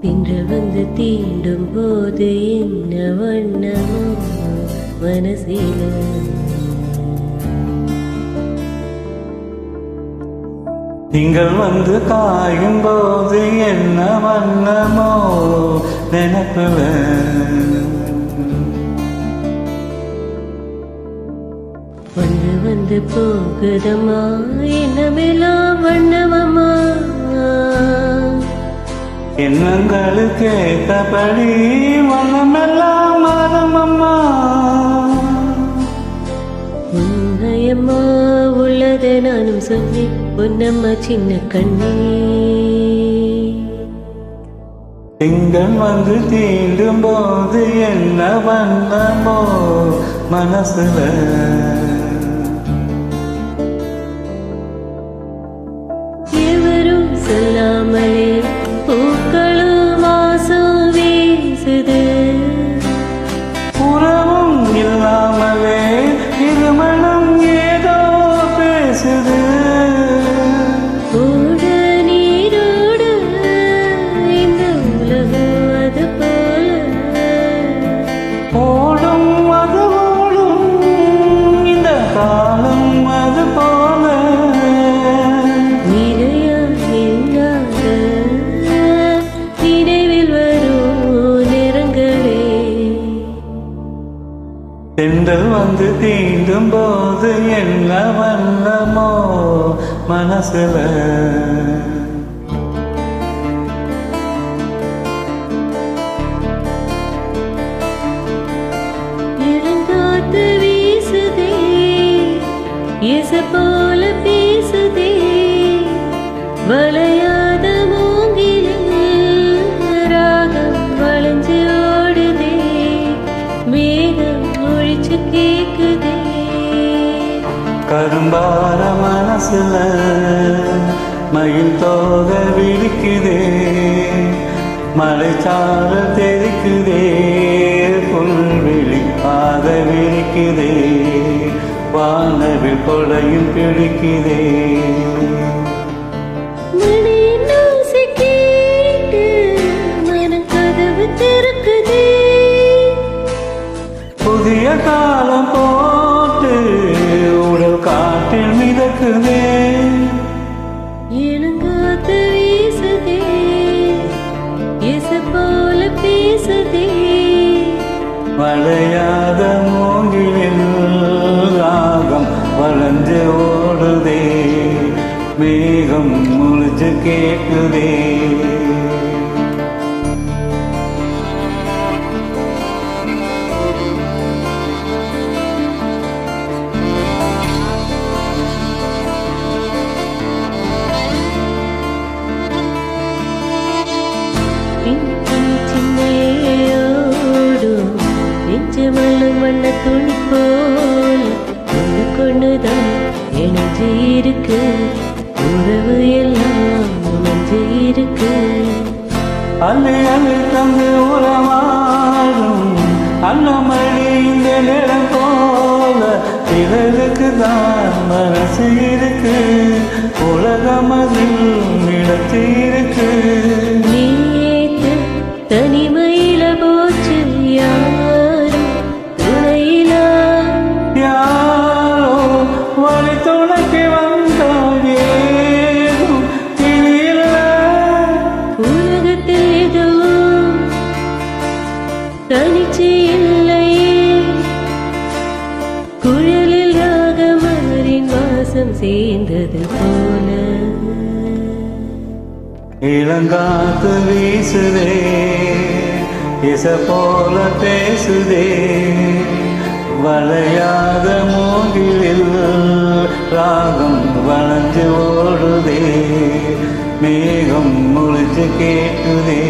திங்கள் வந்து தீண்டும் போது என்ன வண்ணமோ மனசில திங்கள் வந்து காயும் போது என்ன வண்ணமோ நினைப்புல வந்து வந்து போகுதம்மா என்னமெல்லாம் வண்ணமம்மா எண்ணங்களுக்கு ஏற்றபடி வண்ணமெல்லாம் மாறுமம்மா உன்னையம்மா உள்ளதை நானும் சொன்னேன் பொன்னம்மா சின்ன கண்ணே திங்கள் வந்து தீண்டும் போது என்ன வண்ணமோ மனசுல எவரும் சொல்லாமலே பூக்களும் வாசம் வீசுது உறவும் இல்லாமலே இருமணம் ஏதோ பேசுது ஓட நீரோடு இந்த உலகம் அது போல ஓடும் அது ஓடும் இந்த காலம் அது போல நிறையா இல்லாத நினைவில் வரும் நிறங்களே தென்றல் வந்து தீண்டும் போது என்ன வண்ணமோ மனசுல இளங்காத்து வீசுதே இச போல பேசுதே வளையாத மூங்கிலில் ராகம் வளைஞ்சு ஓடுதே மேகம் ஒழிச்சு கேக்குதே கரும்பார மனசுல மயில் தோக விடுக்குதே மலைச்சார தெரிக்குதே புல்வெளி பாத விரிக்குதே வானவில் கொடையும் பிடிக்குதே மணியின் ஓசை கேட்டு மனம் கதவு திறக்குதே புதிய காலம் போட்டு உடல் காட்டில் மிதக்குதே இளங்காத்து வீசுதே இச போல பேசுதே வளையாத மூங்கிலில் ராகம் வளைஞ்சு ஓடுதே மேகம் முழிச்சு கேட்குதே சின்னையோடும் நெஞ்சமல்லும் வண்ண துணி போல் ஒன்று கொண்டுதான் இணைஞ்சு இருக்கு உறவு எல்லாம் மஞ்சு இருக்கு அள்ளி அள்ளி தந்து உறவாடும் அன்னமழி இந்த நிறம் போல பிறருக்கு தான் மனசு இருக்கு உலகம் அதில் நிலச்சி இருக்கு நேத்து தனிமையில போச்சு யாரும் துணையிலா யாரோ வழி துணைக்கு வந்தால் ஏதும் தெரியல உலகத்தில் எதுவும் தனிச்சு இல்லையே குழலில் ராகமலரின் வாசம் சேர்ந்தது போல இளங்காத்து வீசுதே இச போல பேசுதே வளையாத மூங்கிலில் ராகம் வளைஞ்சு ஓடுதே மேகம் முழிச்சு கேட்குதே